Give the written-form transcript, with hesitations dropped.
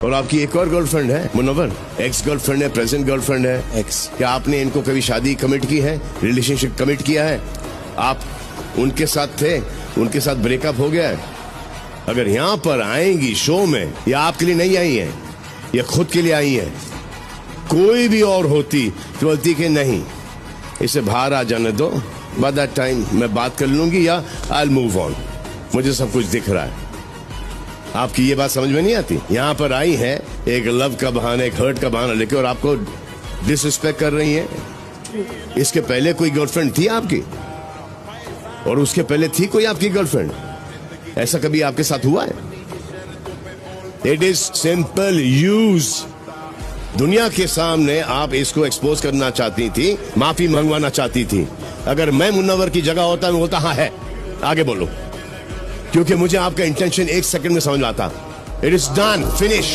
और आपकी एक और गर्लफ्रेंड है मुनव्वर, एक्स गर्लफ्रेंड है, प्रेजेंट गर्लफ्रेंड है। एक्स। क्या आपने इनको कभी शादी कमिट की है, रिलेशनशिप कमिट किया है? आप उनके साथ थे, उनके साथ ब्रेकअप हो गया है? अगर यहाँ पर आएंगी शो में, या आपके लिए नहीं आई है, या खुद के लिए आई है, कोई भी और होती तो बोलती कि नहीं, इसे बाहर आ जाने दो, बाय दैट टाइम मैं बात कर लूंगी, या आई मूव ऑन, मुझे सब कुछ दिख रहा है। आपकी ये बात समझ में नहीं आती? यहाँ पर आई है एक लव का बहाना, एक हर्ट का बहाना लेके, और आपको डिसरिस्पेक्ट कर रही है। इसके पहले कोई गर्लफ्रेंड थी आपकी? और उसके पहले थी कोई आपकी गर्लफ्रेंड? ऐसा कभी आपके साथ हुआ है? It is simple use. दुनिया के सामने आप इसको एक्सपोज करना चाहती थी, माफी मंगवाना चाहती थी। अगर मैं मुनव्वर की जगह होता, मैं बोलता हाँ है, आगे बोलो, क्योंकि मुझे आपका इंटेंशन एक सेकंड में समझ में आता। It is done, finish.